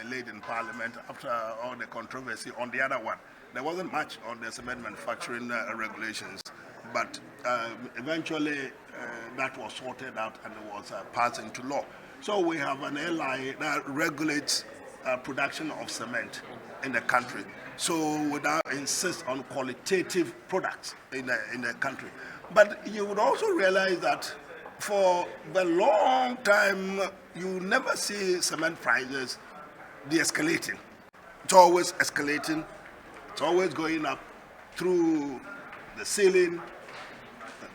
delayed in Parliament after all the controversy on the other one. There wasn't much on the cement manufacturing regulations, but eventually that was sorted out and it was passed into law. So we have an LI that regulates production of cement in the country. So we now insist on qualitative products in the country. But you would also realize that for the long time, you never see cement prices de-escalating. It's always escalating. It's always going up through the ceiling,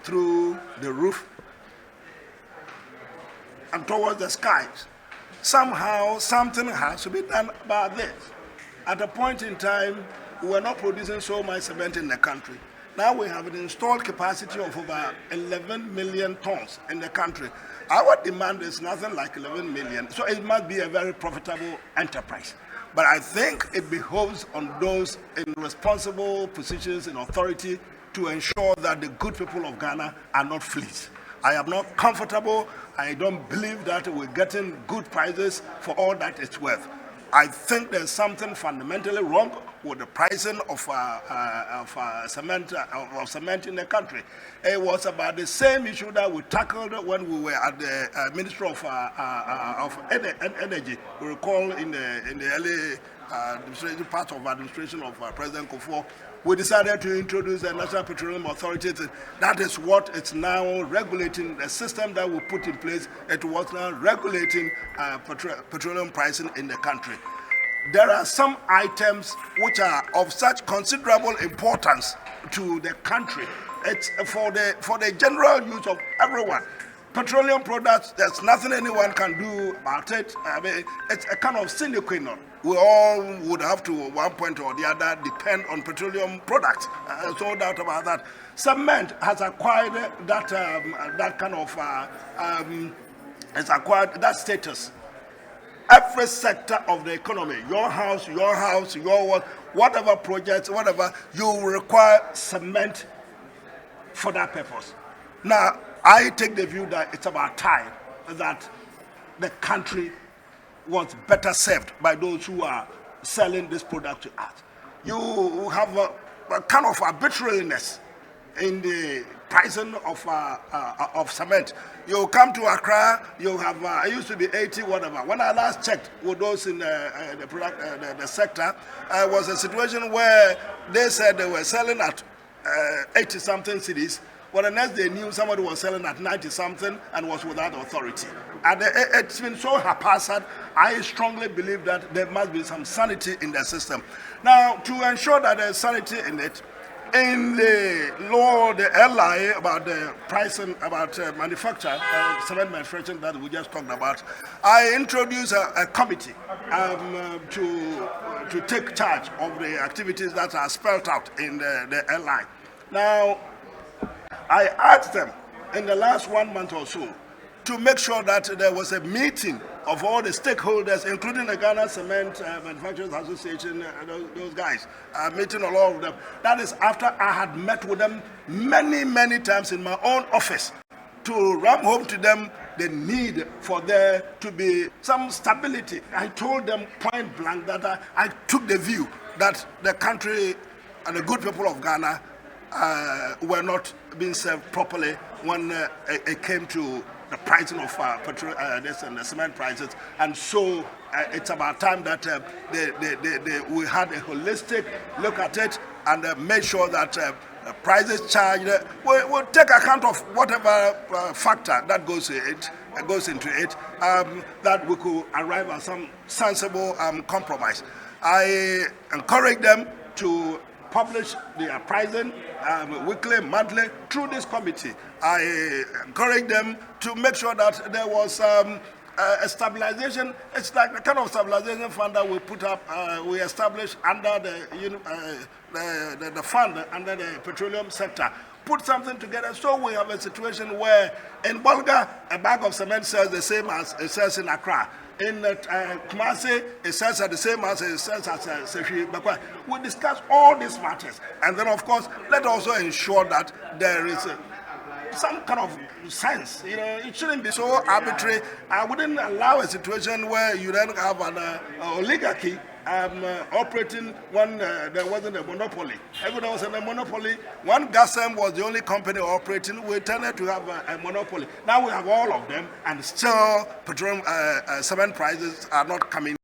through the roof, and towards the skies. Somehow, something has to be done about this. At a point in time, we were not producing so much cement in the country. Now we have an installed capacity of over 11 million tons in the country. Our demand is nothing like 11 million, so it must be a very profitable enterprise. But I think it behoves on those in responsible positions in authority to ensure that the good people of Ghana are not fleas. I am not comfortable. I don't believe that we're getting good prices for all that it's worth. I think there's something fundamentally wrong with the pricing of cement in the country. It was about the same issue that we tackled when we were at the Ministry of Energy. We recall in the early administrative part of administration of President Kufuor, we decided to introduce the National Petroleum Authority. That is what it's now regulating, the system that we put in place. It was now regulating petroleum pricing in the country. There are some items which are of such considerable importance to the country. It's for the general use of everyone. Petroleum products, there's nothing anyone can do about it. I mean, it's a kind of sine qua non. We all would have to, at one point or the other, depend on petroleum products. No doubt about that. Cement has acquired that kind of has acquired that status. Every sector of the economy, your house, your work, whatever projects, whatever, you will require cement for that purpose. Now, I take the view that it's about time that the country was better served by those who are selling this product to us. You have a kind of arbitrariness in the pricing of cement. You come to Accra, you have it used to be 80 whatever. When I last checked with those in the sector, was a situation where they said they were selling at 80 something cities. Well, the next they knew somebody was selling at 90 something and was without authority. And it's been so haphazard. I strongly believe that there must be some sanity in the system. Now, to ensure that there's sanity in it, in the law, the LI about the pricing, about cement manufacturing that we just talked about, I introduced a committee to take charge of the activities that are spelled out in the LI. Now, I asked them in the last 1 month or so to make sure that there was a meeting of all the stakeholders, including the Ghana Cement Manufacturers Association, those guys, meeting a lot of them. That is after I had met with them many times in my own office to ram home to them the need for there to be some stability. I told them point blank that I took the view that the country and the good people of Ghana were not being served properly when it came to the pricing of petrol, this and the cement prices, and so it's about time that we had a holistic look at it and made sure that prices charged will take account of whatever factor that goes into it, that we could arrive at some sensible compromise. I encourage them to publish their pricing weekly, monthly, through this committee. I encourage them to make sure that there was a stabilization. It's like the kind of stabilization fund that we put up, we established under the fund under the petroleum sector. Put something together so we have a situation where in Bolga, a bag of cement sells the same as it sells in Accra. In Kumasi, it sells the same as it sells at Sefi. We discuss all these matters. And then, of course, let's also ensure that there is some kind of sense. It shouldn't be so arbitrary. I wouldn't allow a situation where you then have an oligarchy operating when there wasn't a monopoly. Everyone was in a monopoly. One Gasem was the only company operating. We tended to have a monopoly. Now we have all of them, and still petroleum cement prices are not coming